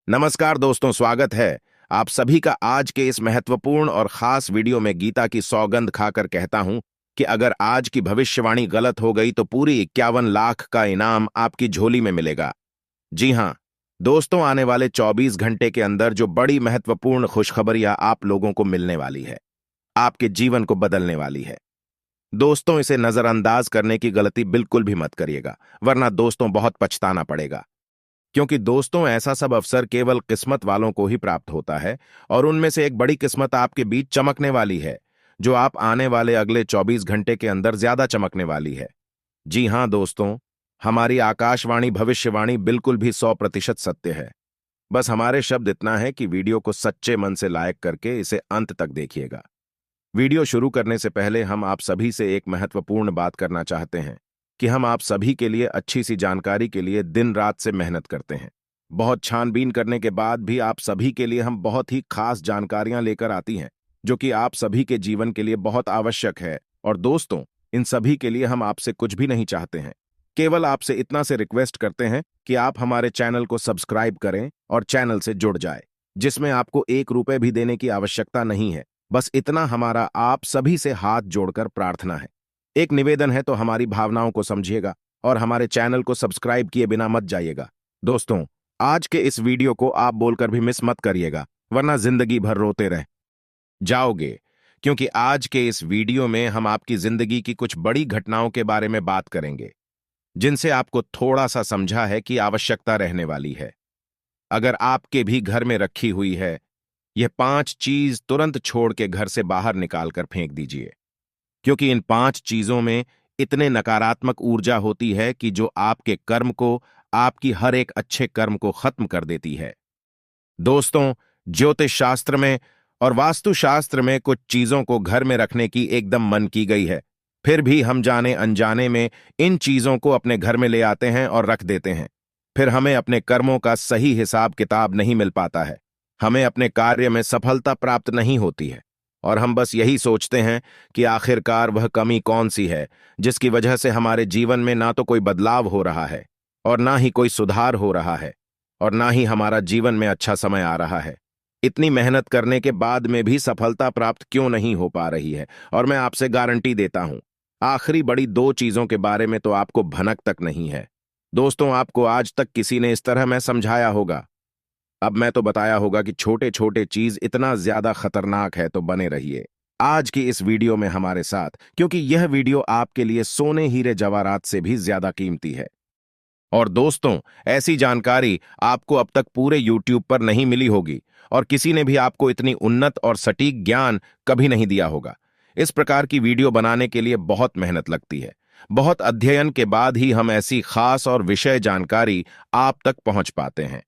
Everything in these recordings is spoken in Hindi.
नमस्कार दोस्तों, स्वागत है आप सभी का आज के इस महत्वपूर्ण और खास वीडियो में। गीता की सौगंध खाकर कहता हूं कि अगर आज की भविष्यवाणी गलत हो गई तो पूरी 51 लाख का इनाम आपकी झोली में मिलेगा। जी हां दोस्तों, आने वाले 24 घंटे के अंदर जो बड़ी महत्वपूर्ण खुशखबरियां आप लोगों को मिलने वाली है, आपके जीवन को बदलने वाली है। दोस्तों, इसे नजरअंदाज करने की गलती बिल्कुल भी मत करिएगा, वरना दोस्तों बहुत पछताना पड़ेगा। क्योंकि दोस्तों, ऐसा सब अवसर केवल किस्मत वालों को ही प्राप्त होता है, और उनमें से एक बड़ी किस्मत आपके बीच चमकने वाली है, जो आप आने वाले अगले 24 घंटे के अंदर ज्यादा चमकने वाली है। जी हां दोस्तों, हमारी आकाशवाणी भविष्यवाणी बिल्कुल भी 100% सत्य है। बस हमारे शब्द इतना है कि वीडियो को सच्चे मन से लाइक करके इसे अंत तक देखिएगा। वीडियो शुरू करने से पहले हम आप सभी से एक महत्वपूर्ण बात करना चाहते हैं कि हम आप सभी के लिए अच्छी सी जानकारी के लिए दिन रात से मेहनत करते हैं। बहुत छानबीन करने के बाद भी आप सभी के लिए हम बहुत ही खास जानकारियां लेकर आती हैं, जो कि आप सभी के जीवन के लिए बहुत आवश्यक है। और दोस्तों, इन सभी के लिए हम आपसे कुछ भी नहीं चाहते हैं, केवल आपसे इतना से रिक्वेस्ट करते हैं कि आप हमारे चैनल को सब्सक्राइब करें और चैनल से जुड़ जाए, जिसमें आपको 1 रुपए भी देने की आवश्यकता नहीं है। बस इतना हमारा आप सभी से हाथ जोड़कर प्रार्थना है। एक निवेदन है, तो हमारी भावनाओं को समझिएगा और हमारे चैनल को सब्सक्राइब किए बिना मत जाइएगा। दोस्तों, आज के इस वीडियो को आप बोलकर भी मिस मत करिएगा, वरना जिंदगी भर रोते रह जाओगे। क्योंकि आज के इस वीडियो में हम आपकी जिंदगी की कुछ बड़ी घटनाओं के बारे में बात करेंगे, जिनसे आपको थोड़ा सा समझा है कि आवश्यकता रहने वाली है। अगर आपके भी घर में रखी हुई है, यह 5 चीज तुरंत छोड़ के घर से बाहर निकाल कर फेंक दीजिए। क्योंकि इन 5 चीजों में इतने नकारात्मक ऊर्जा होती है कि जो आपके कर्म को, आपकी हर एक अच्छे कर्म को खत्म कर देती है। दोस्तों, ज्योतिष शास्त्र में और वास्तुशास्त्र में कुछ चीजों को घर में रखने की एकदम मन की गई है। फिर भी हम जाने अनजाने में इन चीजों को अपने घर में ले आते हैं और रख देते हैं। फिर हमें अपने कर्मों का सही हिसाब किताब नहीं मिल पाता है, हमें अपने कार्य में सफलता प्राप्त नहीं होती है, और हम बस यही सोचते हैं कि आखिरकार वह कमी कौन सी है जिसकी वजह से हमारे जीवन में ना तो कोई बदलाव हो रहा है, और ना ही कोई सुधार हो रहा है, और ना ही हमारा जीवन में अच्छा समय आ रहा है। इतनी मेहनत करने के बाद में भी सफलता प्राप्त क्यों नहीं हो पा रही है? और मैं आपसे गारंटी देता हूं, आखिरी बड़ी 2 चीजों के बारे में तो आपको भनक तक नहीं है। दोस्तों, आपको आज तक किसी ने इस तरह मैं समझाया होगा, अब मैं तो बताया होगा कि छोटे छोटे चीज इतना ज्यादा खतरनाक है, तो बने रहिए आज की इस वीडियो में हमारे साथ, क्योंकि यह वीडियो आपके लिए सोने हीरे जवाहरात से भी ज्यादा कीमती है। और दोस्तों, ऐसी जानकारी आपको अब तक पूरे YouTube पर नहीं मिली होगी, और किसी ने भी आपको इतनी उन्नत और सटीक ज्ञान कभी नहीं दिया होगा। इस प्रकार की वीडियो बनाने के लिए बहुत मेहनत लगती है। बहुत अध्ययन के बाद ही हम ऐसी खास और विषय जानकारी आप तक पहुंच पाते हैं।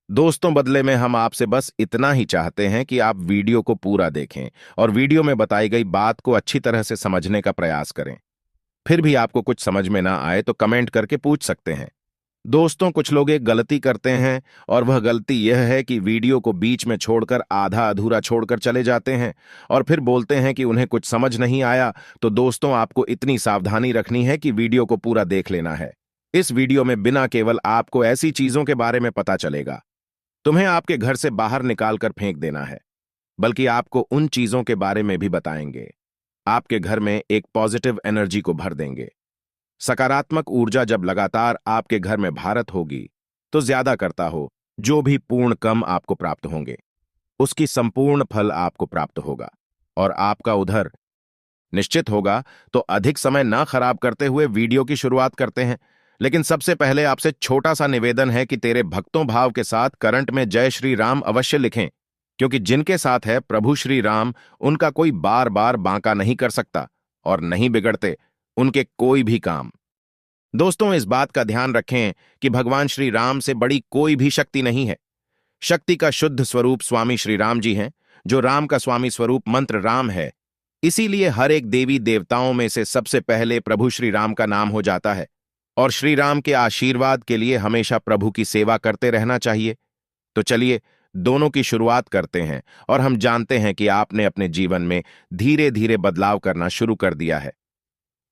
दोस्तों, बदले में हम आपसे बस इतना ही चाहते हैं कि आप वीडियो को पूरा देखें और वीडियो में बताई गई बात को अच्छी तरह से समझने का प्रयास करें। फिर भी आपको कुछ समझ में ना आए तो कमेंट करके पूछ सकते हैं। दोस्तों, कुछ लोग एक गलती करते हैं, और वह गलती यह है कि वीडियो को बीच में छोड़कर आधा अधूरा छोड़कर चले जाते हैं और फिर बोलते हैं कि उन्हें कुछ समझ नहीं आया। तो दोस्तों, आपको इतनी सावधानी रखनी है कि वीडियो को पूरा देख लेना है। इस वीडियो में बिना केवल आपको ऐसी चीजों के बारे में पता चलेगा तुम्हें आपके घर से बाहर निकालकर फेंक देना है, बल्कि आपको उन चीजों के बारे में भी बताएंगे आपके घर में एक पॉजिटिव एनर्जी को भर देंगे। सकारात्मक ऊर्जा जब लगातार आपके घर में भारत होगी, तो ज्यादा करता हो जो भी पूर्ण कम आपको प्राप्त होंगे, उसकी संपूर्ण फल आपको प्राप्त होगा, और आपका उधर निश्चित होगा। तो अधिक समय ना खराब करते हुए वीडियो की शुरुआत करते हैं। लेकिन सबसे पहले आपसे छोटा सा निवेदन है कि तेरे भक्तों भाव के साथ करंट में जय श्री राम अवश्य लिखें, क्योंकि जिनके साथ है प्रभु श्री राम, उनका कोई बार बार बांका नहीं कर सकता, और नहीं बिगड़ते उनके कोई भी काम। दोस्तों, इस बात का ध्यान रखें कि भगवान श्री राम से बड़ी कोई भी शक्ति नहीं है। शक्ति का शुद्ध स्वरूप स्वामी श्री राम जी हैं, जो राम का स्वामी स्वरूप मंत्र राम है। इसीलिए हर एक देवी देवताओं में से सबसे पहले प्रभु श्री राम का नाम हो जाता है, और श्री राम के आशीर्वाद के लिए हमेशा प्रभु की सेवा करते रहना चाहिए। तो चलिए दोनों की शुरुआत करते हैं, और हम जानते हैं कि आपने अपने जीवन में धीरे धीरे बदलाव करना शुरू कर दिया है।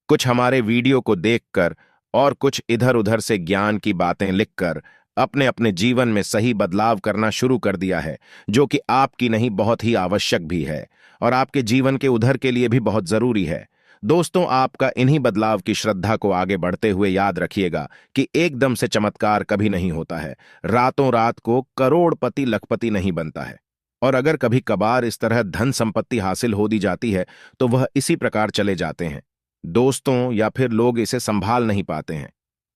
कुछ हमारे वीडियो को देखकर और कुछ इधर उधर से ज्ञान की बातें लिखकर अपने अपने जीवन में सही बदलाव करना शुरू कर दिया है, जो कि आपकी नहीं बहुत ही आवश्यक भी है और आपके जीवन के उधर के लिए भी बहुत जरूरी है। दोस्तों, आपका इन्हीं बदलाव की श्रद्धा को आगे बढ़ते हुए याद रखिएगा कि एकदम से चमत्कार कभी नहीं होता है। रातों रात को करोड़पति लखपति नहीं बनता है। और अगर कभी कभार इस तरह धन संपत्ति हासिल हो दी जाती है तो वह इसी प्रकार चले जाते हैं दोस्तों, या फिर लोग इसे संभाल नहीं पाते हैं।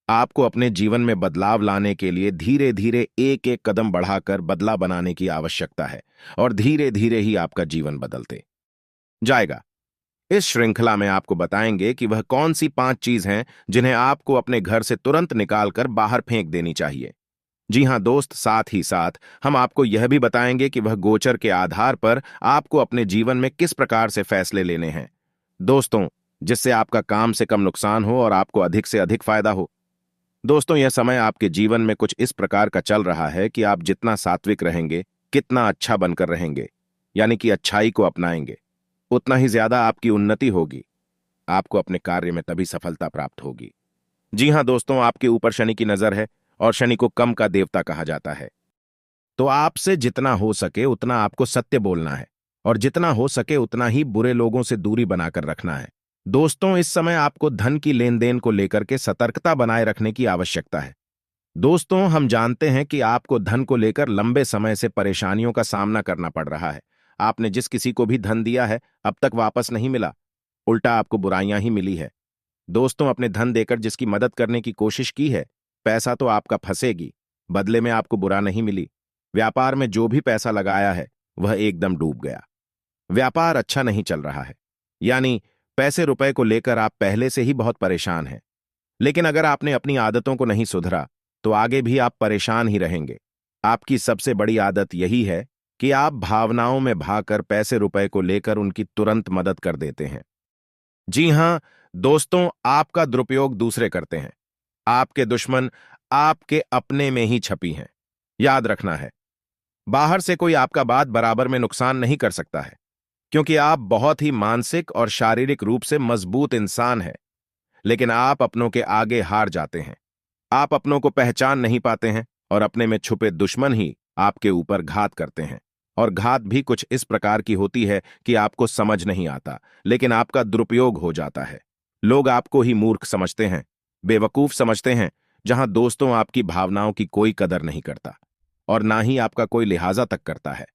आपको अपने जीवन में बदलाव लाने के लिए धीरे धीरे एक एक कदम बढ़ाकर बदला बनाने की आवश्यकता है और धीरे धीरे ही आपका जीवन बदलते जाएगा। इस श्रृंखला में आपको बताएंगे कि वह कौन सी 5 चीज हैं जिन्हें आपको अपने घर से तुरंत निकालकर बाहर फेंक देनी चाहिए। जी हां दोस्त, साथ ही साथ हम आपको यह भी बताएंगे कि वह गोचर के आधार पर आपको अपने जीवन में किस प्रकार से फैसले लेने हैं दोस्तों, जिससे आपका काम से कम नुकसान हो और आपको अधिक से अधिक फायदा हो। दोस्तों, यह समय आपके जीवन में कुछ इस प्रकार का चल रहा है कि आप जितना सात्विक रहेंगे, कितना अच्छा बनकर रहेंगे, यानी कि अच्छाई को अपनाएंगे, उतना ही ज्यादा आपकी उन्नति होगी। आपको अपने कार्य में तभी सफलता प्राप्त होगी। जी हां दोस्तों, आपके ऊपर शनि की नजर है और शनि को कम का देवता कहा जाता है। तो आपसे जितना हो सके उतना आपको सत्य बोलना है और जितना हो सके उतना ही बुरे लोगों से दूरी बनाकर रखना है। दोस्तों, इस समय आपको धन की लेन देन को लेकर के सतर्कता बनाए रखने की आवश्यकता है। दोस्तों, हम जानते हैं कि आपको धन को लेकर लंबे समय से परेशानियों का सामना करना पड़ रहा है। आपने जिस किसी को भी धन दिया है अब तक वापस नहीं मिला, उल्टा आपको बुराइयां ही मिली है। दोस्तों, अपने धन देकर जिसकी मदद करने की कोशिश की है, पैसा तो आपका फंसेगी, बदले में आपको बुरा नहीं मिली। व्यापार में जो भी पैसा लगाया है वह एकदम डूब गया। व्यापार अच्छा नहीं चल रहा है, यानी पैसे रुपए को लेकर आप पहले से ही बहुत परेशान हैं। लेकिन अगर आपने अपनी आदतों को नहीं सुधरा तो आगे भी आप परेशान ही रहेंगे। आपकी सबसे बड़ी आदत यही है कि आप भावनाओं में भागकर पैसे रुपए को लेकर उनकी तुरंत मदद कर देते हैं। जी हां दोस्तों, आपका दुरुपयोग दूसरे करते हैं। आपके दुश्मन आपके अपने में ही छपी हैं। याद रखना है, बाहर से कोई आपका बात बराबर में नुकसान नहीं कर सकता है, क्योंकि आप बहुत ही मानसिक और शारीरिक रूप से मजबूत इंसान हैं। लेकिन आप अपनों के आगे हार जाते हैं। आप अपनों को पहचान नहीं पाते हैं और अपने में छुपे दुश्मन ही आपके ऊपर घात करते हैं। और घात भी कुछ इस प्रकार की होती है कि आपको समझ नहीं आता, लेकिन आपका दुरुपयोग हो जाता है। लोग आपको ही मूर्ख समझते हैं, बेवकूफ समझते हैं, जहां दोस्तों आपकी भावनाओं की कोई कदर नहीं करता और ना ही आपका कोई लिहाजा तक करता है।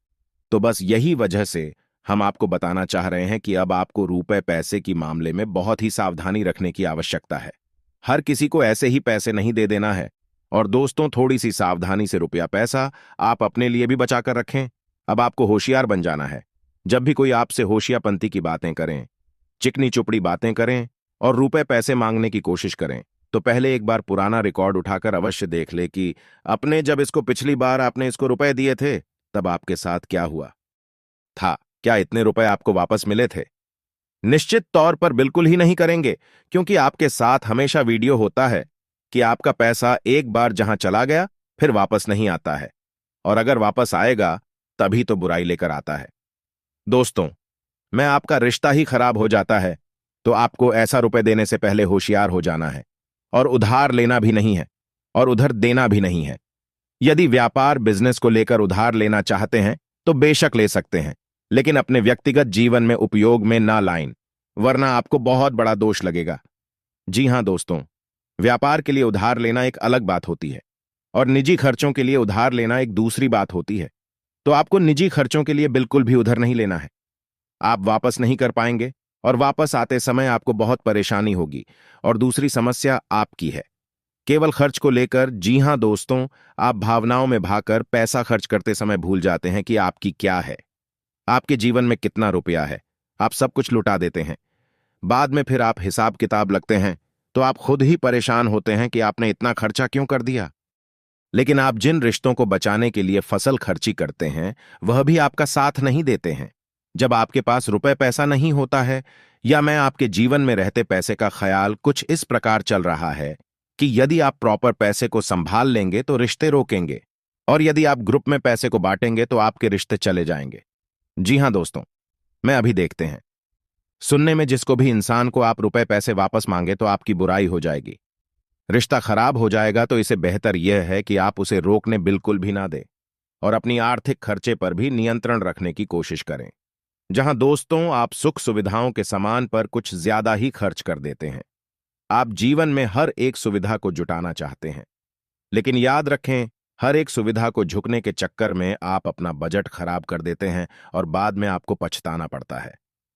तो बस यही वजह से हम आपको बताना चाह रहे हैं कि अब आपको रुपए पैसे की मामले में बहुत ही सावधानी रखने की आवश्यकता है। हर किसी को ऐसे ही पैसे नहीं दे देना है। और दोस्तों, थोड़ी सी सावधानी से रुपया पैसा आप अपने लिए भी बचा कर रखें। अब आपको होशियार बन जाना है। जब भी कोई आपसे होशियापंती की बातें करें, चिकनी चुपड़ी बातें करें और रुपए पैसे मांगने की कोशिश करें, तो पहले एक बार पुराना रिकॉर्ड उठाकर अवश्य देख ले कि अपने जब इसको पिछली बार आपने इसको रुपए दिए थे तब आपके साथ क्या हुआ था। क्या इतने रुपए आपको वापस मिले थे? निश्चित तौर पर बिल्कुल ही नहीं करेंगे, क्योंकि आपके साथ हमेशा वीडियो होता है कि आपका पैसा एक बार जहां चला गया फिर वापस नहीं आता है, और अगर वापस आएगा तभी तो बुराई लेकर आता है। दोस्तों, मैं आपका रिश्ता ही खराब हो जाता है तो आपको ऐसा रुपए देने से पहले होशियार हो जाना है और उधार लेना भी नहीं है और उधर देना भी नहीं है। यदि व्यापार बिजनेस को लेकर उधार लेना चाहते हैं तो बेशक ले सकते हैं, लेकिन अपने व्यक्तिगत जीवन में उपयोग में ना लाएं, वरना आपको बहुत बड़ा दोष लगेगा। जी हां दोस्तों, व्यापार के लिए उधार लेना एक अलग बात होती है और निजी खर्चों के लिए उधार लेना एक दूसरी बात होती है। तो आपको निजी खर्चों के लिए बिल्कुल भी उधार नहीं लेना है। आप वापस नहीं कर पाएंगे और वापस आते समय आपको बहुत परेशानी होगी। और दूसरी समस्या आपकी है, केवल खर्च को लेकर। जी हां दोस्तों, आप भावनाओं में भागकर पैसा खर्च करते समय भूल जाते हैं कि आपकी क्या है, आपके जीवन में कितना रुपया है। आप सब कुछ लुटा देते हैं। बाद में फिर आप हिसाब किताब लगते हैं तो आप खुद ही परेशान होते हैं कि आपने इतना खर्चा क्यों कर दिया। लेकिन आप जिन रिश्तों को बचाने के लिए फसल खर्ची करते हैं वह भी आपका साथ नहीं देते हैं। जब आपके पास रुपए पैसा नहीं होता है, या मैं आपके जीवन में रहते पैसे का ख्याल कुछ इस प्रकार चल रहा है कि यदि आप प्रॉपर पैसे को संभाल लेंगे तो रिश्ते रोकेंगे, और यदि आप ग्रुप में पैसे को बांटेंगे तो आपके रिश्ते चले जाएंगे। जी हां दोस्तों, मैं अभी देखते हैं सुनने में जिसको भी इंसान को आप रुपए पैसे वापस मांगे तो आपकी बुराई हो जाएगी। रिश्ता खराब हो जाएगा तो इसे बेहतर यह है कि आप उसे रोकने बिल्कुल भी ना दें और अपनी आर्थिक खर्चे पर भी नियंत्रण रखने की कोशिश करें। जहां दोस्तों आप सुख सुविधाओं के सामान पर कुछ ज्यादा ही खर्च कर देते हैं। आप जीवन में हर एक सुविधा को जुटाना चाहते हैं, लेकिन याद रखें, हर एक सुविधा को झुकने के चक्कर में आप अपना बजट खराब कर देते हैं और बाद में आपको पछताना पड़ता है।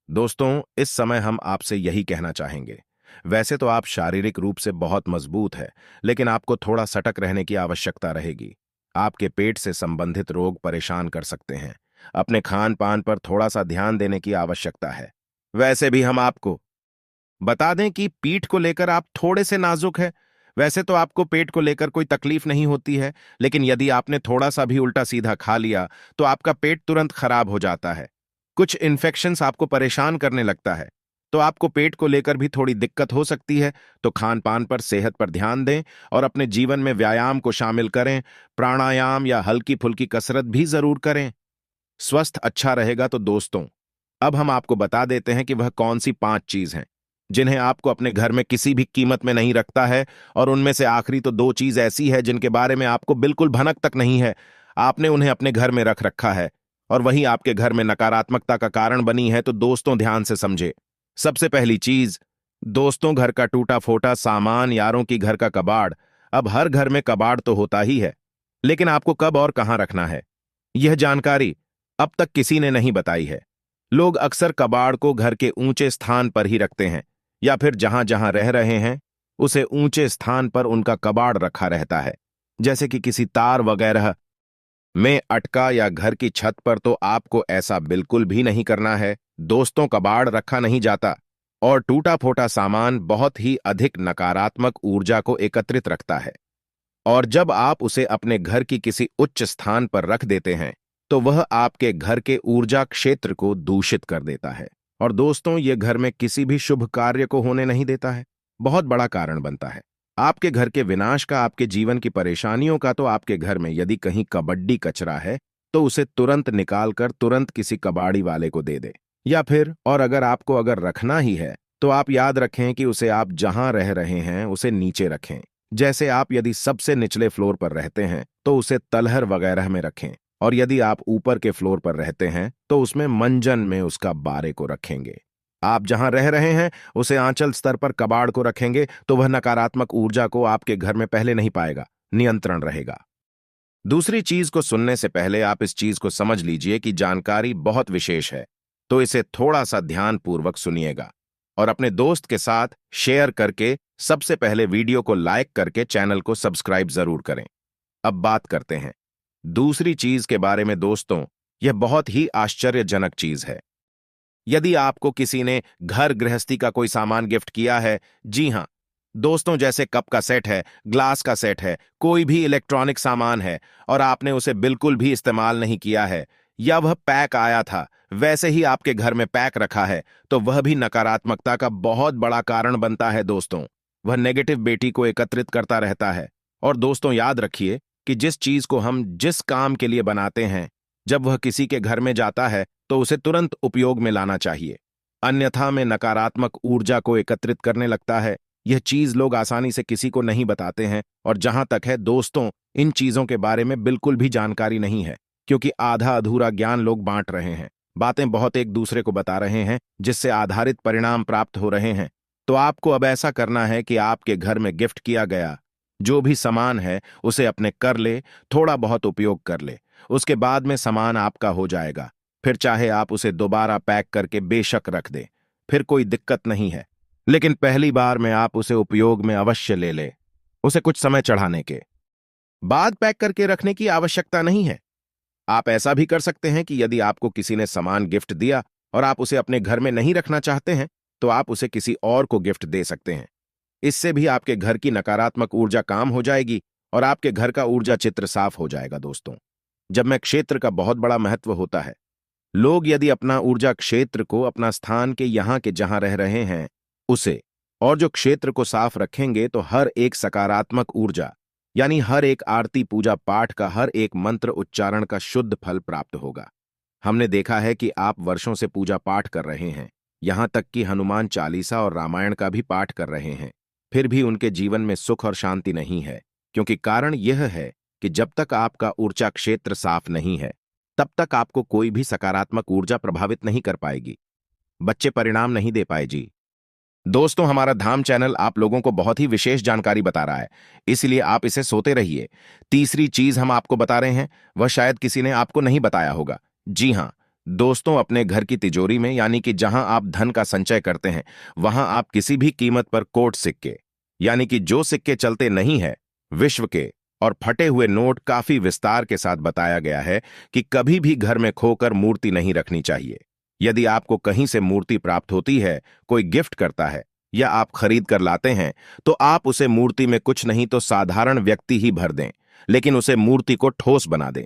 दोस्तों, इस समय हम आपसे यही कहना चाहेंगे। वैसे तो आप शारीरिक रूप से बहुत मजबूत है, लेकिन आपको थोड़ा सतर्क रहने की आवश्यकता रहेगी। आपके पेट से संबंधित रोग परेशान कर सकते हैं। अपने खान पान पर थोड़ा सा ध्यान देने की आवश्यकता है। वैसे भी हम आपको बता दें कि पीठ को लेकर आप थोड़े से नाजुक हैं। वैसे तो आपको पेट को लेकर कोई तकलीफ नहीं होती है, लेकिन यदि आपने थोड़ा सा भी उल्टा सीधा खा लिया तो आपका पेट तुरंत खराब हो जाता है। कुछ इन्फेक्शंस आपको परेशान करने लगता है, तो आपको पेट को लेकर भी थोड़ी दिक्कत हो सकती है। तो खान पान पर, सेहत पर ध्यान दें और अपने जीवन में व्यायाम को शामिल करें। प्राणायाम या हल्की फुल्की कसरत भी जरूर करें। स्वस्थ अच्छा रहेगा। तो दोस्तों, अब हम आपको बता देते हैं कि वह कौन सी 5 चीज हैं जिन्हें आपको अपने घर में किसी भी कीमत में नहीं रखता है। और उनमें से आखिरी तो 2 चीज ऐसी है जिनके बारे में आपको बिल्कुल भनक तक नहीं है। आपने उन्हें अपने घर में रख रखा है और वही आपके घर में नकारात्मकता का कारण बनी है। तो दोस्तों, ध्यान से समझे। सबसे पहली चीज, दोस्तों, घर का टूटा फोटा सामान, यारों की घर का कबाड़। अब हर घर में कबाड़ तो होता ही है, लेकिन आपको कब और कहां रखना है, यह जानकारी अब तक किसी ने नहीं बताई है। लोग अक्सर कबाड़ को घर के ऊंचे स्थान पर ही रखते हैं, या फिर जहां जहां रह रहे हैं उसे ऊंचे स्थान पर उनका कबाड़ रखा रहता है, जैसे कि किसी तार वगैरह में अटका या घर की छत पर। तो आपको ऐसा बिल्कुल भी नहीं करना है। दोस्तों, कबाड़ रखा नहीं जाता और टूटा फोटा सामान बहुत ही अधिक नकारात्मक ऊर्जा को एकत्रित रखता है, और जब आप उसे अपने घर की किसी उच्च स्थान पर रख देते हैं तो वह आपके घर के ऊर्जा क्षेत्र को दूषित कर देता है। और दोस्तों, यह घर में किसी भी शुभ कार्य को होने नहीं देता है, बहुत बड़ा कारण बनता है आपके घर के विनाश का, आपके जीवन की परेशानियों का। तो आपके घर में यदि कहीं कबड्डी कचरा है तो उसे तुरंत निकालकर तुरंत किसी कबाड़ी वाले को दे दे। या फिर और अगर रखना ही है तो आप याद रखें कि उसे आप जहां रह रहे हैं उसे नीचे रखें। जैसे आप यदि सबसे निचले फ्लोर पर रहते हैं तो उसे तलहर वगैरह में रखें, और यदि आप ऊपर के फ्लोर पर रहते हैं तो उसमें मंजन में उसका बारे को रखेंगे। आप जहां रह रहे हैं उसे आंचल स्तर पर कबाड़ को रखेंगे तो वह नकारात्मक ऊर्जा को आपके घर में पहले नहीं पाएगा, नियंत्रण रहेगा। दूसरी चीज को सुनने से पहले आप इस चीज को समझ लीजिए कि जानकारी बहुत विशेष है, तो इसे थोड़ा सा ध्यानपूर्वक सुनिएगा और अपने दोस्त के साथ शेयर करके, सबसे पहले वीडियो को लाइक करके चैनल को सब्सक्राइब जरूर करें। अब बात करते हैं दूसरी चीज के बारे में। दोस्तों, यह बहुत ही आश्चर्यजनक चीज है। यदि आपको किसी ने घर गृहस्थी का कोई सामान गिफ्ट किया है, जी हां दोस्तों, जैसे कप का सेट है, ग्लास का सेट है, कोई भी इलेक्ट्रॉनिक सामान है, और आपने उसे बिल्कुल भी इस्तेमाल नहीं किया है, या वह पैक आया था वैसे ही आपके घर में पैक रखा है, तो वह भी नकारात्मकता का बहुत बड़ा कारण बनता है। दोस्तों, वह नेगेटिव बेटी को एकत्रित करता रहता है। और दोस्तों, याद रखिए कि जिस चीज को हम जिस काम के लिए बनाते हैं, जब वह किसी के घर में जाता है तो उसे तुरंत उपयोग में लाना चाहिए, अन्यथा में नकारात्मक ऊर्जा को एकत्रित करने लगता है। यह चीज लोग आसानी से किसी को नहीं बताते हैं, और जहां तक है दोस्तों, इन चीजों के बारे में बिल्कुल भी जानकारी नहीं है, क्योंकि आधा अधूरा ज्ञान लोग बांट रहे हैं, बातें बहुत एक दूसरे को बता रहे हैं, जिससे आधारित परिणाम प्राप्त हो रहे हैं। तो आपको अब ऐसा करना है कि आपके घर में गिफ्ट किया गया जो भी सामान है उसे अपने कर ले, थोड़ा बहुत उपयोग कर ले, उसके बाद में सामान आपका हो जाएगा। फिर चाहे आप उसे दोबारा पैक करके बेशक रख दें, फिर कोई दिक्कत नहीं है, लेकिन पहली बार में आप उसे उपयोग में अवश्य ले ले। उसे कुछ समय चढ़ाने के बाद पैक करके रखने की आवश्यकता नहीं है। आप ऐसा भी कर सकते हैं कि यदि आपको किसी ने सामान गिफ्ट दिया और आप उसे अपने घर में नहीं रखना चाहते हैं तो आप उसे किसी और को गिफ्ट दे सकते हैं। इससे भी आपके घर की नकारात्मक ऊर्जा काम हो जाएगी और आपके घर का ऊर्जा चित्र साफ हो जाएगा। दोस्तों, जब मैं क्षेत्र का बहुत बड़ा महत्व होता है, लोग यदि अपना ऊर्जा क्षेत्र को अपना स्थान के यहाँ के जहां रह रहे हैं उसे और जो क्षेत्र को साफ रखेंगे तो हर एक सकारात्मक ऊर्जा, यानी हर एक आरती पूजा पाठ का हर एक मंत्र उच्चारण का शुद्ध फल प्राप्त होगा। हमने देखा है कि आप वर्षों से पूजा पाठ कर रहे हैं, यहां तक कि हनुमान चालीसा और रामायण का भी पाठ कर रहे हैं, फिर भी उनके जीवन में सुख और शांति नहीं है, क्योंकि कारण यह है कि जब तक आपका ऊर्जा क्षेत्र साफ नहीं है, तब तक आपको कोई भी सकारात्मक ऊर्जा प्रभावित नहीं कर पाएगी। बच्चे परिणाम नहीं दे पाए जी। दोस्तों, हमारा धाम चैनल आप लोगों को बहुत ही विशेष जानकारी बता रहा है, इसलिए आप इसे सोते रहिए। तीसरी चीज हम आपको बता रहे हैं, वह शायद किसी ने आपको नहीं बताया होगा। जी हां दोस्तों, अपने घर की तिजोरी में, यानी कि जहां आप धन का संचय करते हैं, वहां आप किसी भी कीमत पर कोट सिक्के, यानी कि जो सिक्के चलते नहीं है, विश्व के, और फटे हुए नोट काफी विस्तार के साथ बताया गया है कि कभी भी घर में खोकर मूर्ति नहीं रखनी चाहिए। यदि आपको कहीं से मूर्ति प्राप्त होती है, कोई गिफ्ट करता है या आप खरीद कर लाते हैं, तो आप उसे मूर्ति में कुछ नहीं तो साधारण व्यक्ति ही भर दें, लेकिन उसे मूर्ति को ठोस बना दें।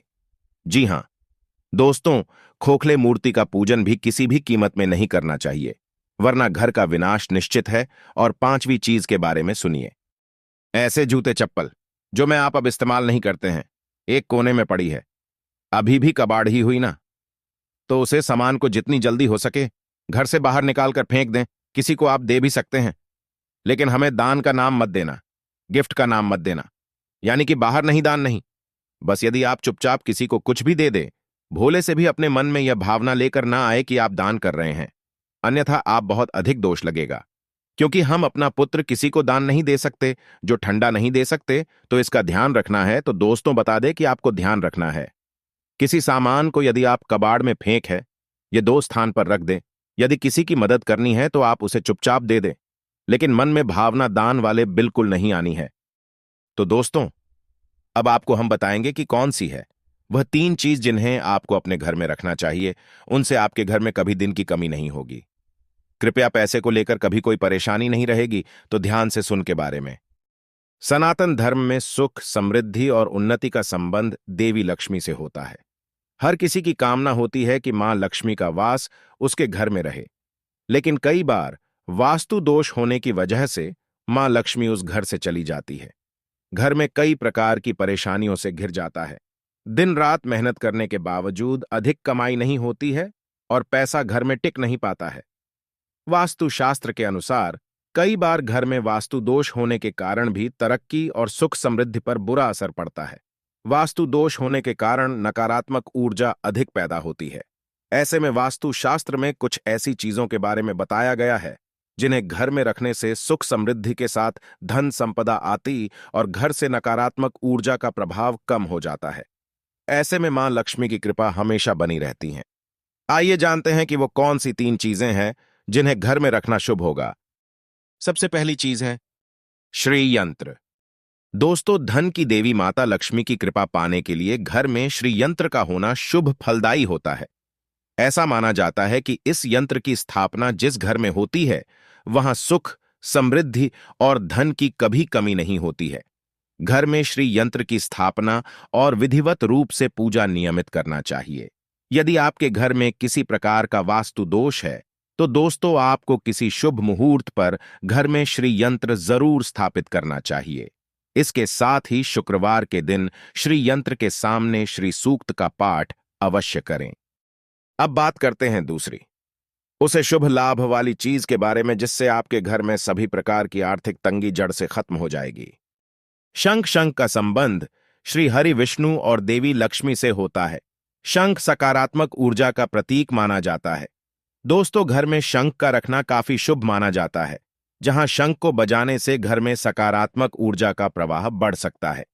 जी हां दोस्तों, खोखले मूर्ति का पूजन भी किसी भी कीमत में नहीं करना चाहिए, वरना घर का विनाश निश्चित है। और पांचवी चीज के बारे में सुनिए। ऐसे जूते चप्पल जो मैं आप अब इस्तेमाल नहीं करते हैं, एक कोने में पड़ी है, अभी भी कबाड़ ही हुई ना, तो उसे सामान को जितनी जल्दी हो सके घर से बाहर निकाल कर फेंक दें। किसी को आप दे भी सकते हैं, लेकिन हमें दान का नाम मत देना, गिफ्ट का नाम मत देना, यानी कि बाहर नहीं, दान नहीं। बस यदि आप चुपचाप किसी को कुछ भी दे दे, भोले से भी अपने मन में यह भावना लेकर ना आए कि आप दान कर रहे हैं, अन्यथा आप बहुत अधिक दोष लगेगा। क्योंकि हम अपना पुत्र किसी को दान नहीं दे सकते जो ठंडा नहीं दे सकते, तो इसका ध्यान रखना है। तो दोस्तों, बता दे कि आपको ध्यान रखना है। किसी सामान को यदि आप कबाड़ में फेंक है, ये दो स्थान पर रख दें। यदि किसी की मदद करनी है तो आप उसे चुपचाप दे दें, लेकिन मन में भावना दान वाले बिल्कुल नहीं आनी है। तो दोस्तों, अब आपको हम बताएंगे कि कौन सी है वह तीन चीज जिन्हें आपको अपने घर में रखना चाहिए। उनसे आपके घर में कभी दिन की कमी नहीं होगी। कृपया पैसे को लेकर कभी कोई परेशानी नहीं रहेगी। तो ध्यान से सुन के बारे में। सनातन धर्म में सुख, समृद्धि और उन्नति का संबंध देवी लक्ष्मी से होता है। हर किसी की कामना होती है कि मां लक्ष्मी का वास उसके घर में रहे, लेकिन कई बार वास्तु दोष होने की वजह से मां लक्ष्मी उस घर से चली जाती है। घर में कई प्रकार की परेशानियों से घिर जाता है। दिन रात मेहनत करने के बावजूद अधिक कमाई नहीं होती है और पैसा घर में टिक नहीं पाता है। वास्तु शास्त्र के अनुसार कई बार घर में वास्तु दोष होने के कारण भी तरक्की और सुख समृद्धि पर बुरा असर पड़ता है। वास्तु दोष होने के कारण नकारात्मक ऊर्जा अधिक पैदा होती है। ऐसे में वास्तु शास्त्र में कुछ ऐसी चीजों के बारे में बताया गया है जिन्हें घर में रखने से सुख समृद्धि के साथ धन संपदा आती और घर से नकारात्मक ऊर्जा का प्रभाव कम हो जाता है। ऐसे में मां लक्ष्मी की कृपा हमेशा बनी रहती है। आइए जानते हैं कि वो कौन सी तीन चीजें हैं जिन्हें घर में रखना शुभ होगा। सबसे पहली चीज है श्री यंत्र। दोस्तों, धन की देवी माता लक्ष्मी की कृपा पाने के लिए घर में श्री यंत्र का होना शुभ फलदायी होता है। ऐसा माना जाता है कि इस यंत्र की स्थापना जिस घर में होती है, वहां सुख, समृद्धि और धन की कभी कमी नहीं होती है। घर में श्री यंत्र की स्थापना और विधिवत रूप से पूजा नियमित करना चाहिए। यदि आपके घर में किसी प्रकार का वास्तु दोष है, तो दोस्तों, आपको किसी शुभ मुहूर्त पर घर में श्री यंत्र जरूर स्थापित करना चाहिए। इसके साथ ही शुक्रवार के दिन श्री यंत्र के सामने श्री सूक्त का पाठ अवश्य करें। अब बात करते हैं दूसरी, उसे शुभ लाभ वाली चीज के बारे में, जिससे आपके घर में सभी प्रकार की आर्थिक तंगी जड़ से खत्म हो जाएगी। शंख। शंख का संबंध श्री हरि विष्णु और देवी लक्ष्मी से होता है। शंख सकारात्मक ऊर्जा का प्रतीक माना जाता है। दोस्तों, घर में शंख का रखना काफी शुभ माना जाता है। जहां शंख को बजाने से घर में सकारात्मक ऊर्जा का प्रवाह बढ़ सकता है।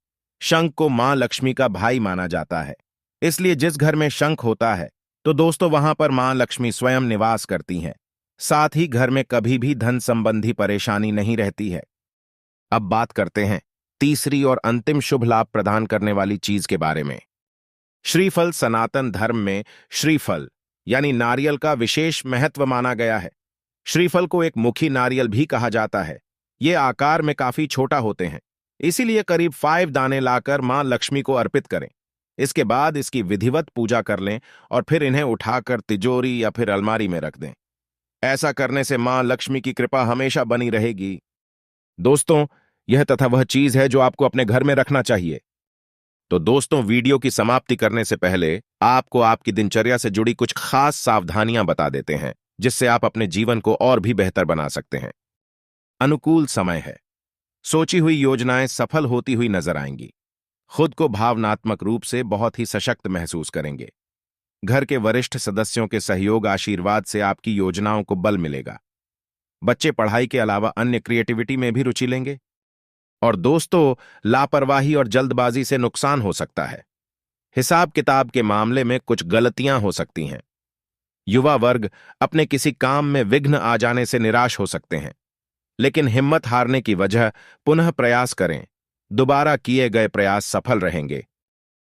शंख को मां लक्ष्मी का भाई माना जाता है, इसलिए जिस घर में शंख होता है, तो दोस्तों, वहां पर मां लक्ष्मी स्वयं निवास करती हैं। साथ ही घर में कभी भी धन संबंधी परेशानी नहीं रहती है। अब बात करते हैं तीसरी और अंतिम शुभ लाभ प्रदान करने वाली चीज के बारे में। श्रीफल। सनातन धर्म में श्रीफल यानी नारियल का विशेष महत्व माना गया है। श्रीफल को एक मुखी नारियल भी कहा जाता है। ये आकार में काफी छोटा होते हैं, इसीलिए करीब 5 दाने लाकर मां लक्ष्मी को अर्पित करें। इसके बाद इसकी विधिवत पूजा कर लें और फिर इन्हें उठाकर तिजोरी या फिर अलमारी में रख दें। ऐसा करने से मां लक्ष्मी की कृपा हमेशा बनी रहेगी। दोस्तों, यह तथा वह चीज है जो आपको अपने घर में रखना चाहिए। तो दोस्तों, वीडियो की समाप्ति करने से पहले आपको आपकी दिनचर्या से जुड़ी कुछ खास सावधानियां बता देते हैं, जिससे आप अपने जीवन को और भी बेहतर बना सकते हैं। अनुकूल समय है। सोची हुई योजनाएं सफल होती हुई नजर आएंगी। खुद को भावनात्मक रूप से बहुत ही सशक्त महसूस करेंगे। घर के वरिष्ठ सदस्यों के सहयोग आशीर्वाद से आपकी योजनाओं को बल मिलेगा। बच्चे पढ़ाई के अलावा अन्य क्रिएटिविटी में भी रुचि लेंगे। और दोस्तों, लापरवाही और जल्दबाजी से नुकसान हो सकता है। हिसाब किताब के मामले में कुछ गलतियां हो सकती हैं। युवा वर्ग अपने किसी काम में विघ्न आ जाने से निराश हो सकते हैं, लेकिन हिम्मत हारने की वजह पुनः प्रयास करें। दोबारा किए गए प्रयास सफल रहेंगे।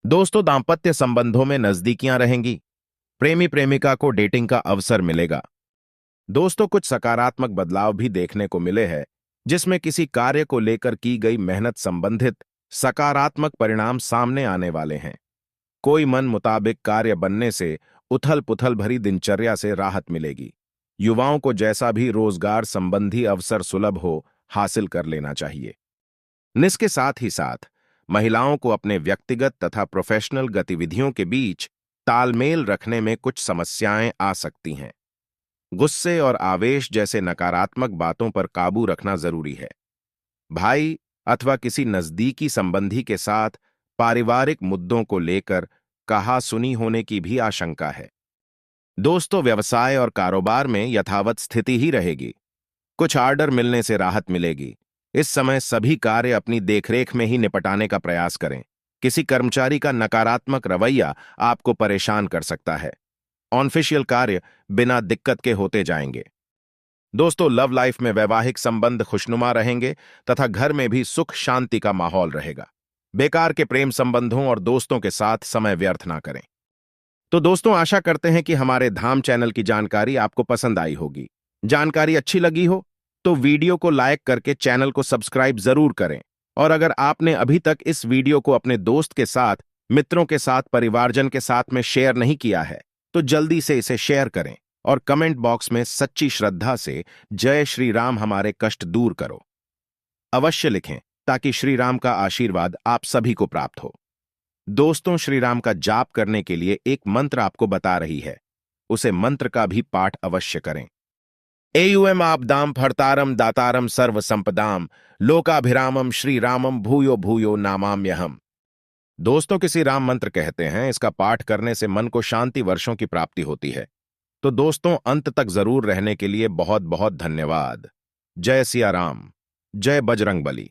दोस्तों, दांपत्य संबंधों में नजदीकियां रहेंगी। प्रेमी प्रेमिका को डेटिंग का अवसर मिलेगा। दोस्तों, कुछ सकारात्मक बदलाव भी देखने को मिले हैं, जिसमें किसी कार्य को लेकर की गई मेहनत संबंधित सकारात्मक परिणाम सामने आने वाले हैं। कोई मन मुताबिक कार्य बनने से उथल पुथल भरी दिनचर्या से राहत मिलेगी। युवाओं को जैसा भी रोजगार संबंधी अवसर सुलभ हो, हासिल कर लेना चाहिए। इसके साथ ही साथ महिलाओं को अपने व्यक्तिगत तथा प्रोफेशनल गतिविधियों के बीच तालमेल रखने में कुछ समस्याएं आ सकती हैं। गुस्से और आवेश जैसे नकारात्मक बातों पर काबू रखना जरूरी है। भाई अथवा किसी नजदीकी संबंधी के साथ पारिवारिक मुद्दों को लेकर कहा-सुनी होने की भी आशंका है। दोस्तों, व्यवसाय और कारोबार में यथावत स्थिति ही रहेगी। कुछ ऑर्डर मिलने से राहत मिलेगी। इस समय सभी कार्य अपनी देखरेख में ही निपटाने का प्रयास करें। किसी कर्मचारी का नकारात्मक रवैया आपको परेशान कर सकता है। ऑफिशियल कार्य बिना दिक्कत के होते जाएंगे। दोस्तों, लव लाइफ में वैवाहिक संबंध खुशनुमा रहेंगे तथा घर में भी सुख शांति का माहौल रहेगा। बेकार के प्रेम संबंधों और दोस्तों के साथ समय व्यर्थ ना करें। तो दोस्तों, आशा करते हैं कि हमारे धाम चैनल की जानकारी आपको पसंद आई होगी। जानकारी अच्छी लगी हो तो वीडियो को लाइक करके चैनल को सब्सक्राइब जरूर करें। और अगर आपने अभी तक इस वीडियो को अपने दोस्त के साथ, मित्रों के साथ, परिवारजन के साथ में शेयर नहीं किया है तो जल्दी से इसे शेयर करें और कमेंट बॉक्स में सच्ची श्रद्धा से जय श्री राम हमारे कष्ट दूर करो अवश्य लिखें, ताकि श्री राम का आशीर्वाद आप सभी को प्राप्त हो। दोस्तों, श्री राम का जाप करने के लिए एक मंत्र आपको बता रही है, उसे मंत्र का भी पाठ अवश्य करें। एयुएम आपदाम फर्तारम दातारम सर्व संपदाम लोकाभिरामम श्री रामम भूयो भूयो नामाम्यहम्। दोस्तों, किसी राम मंत्र कहते हैं, इसका पाठ करने से मन को शांति वर्षों की प्राप्ति होती है। तो दोस्तों, अंत तक जरूर रहने के लिए बहुत बहुत धन्यवाद। जय सिया राम, जय बजरंग बली।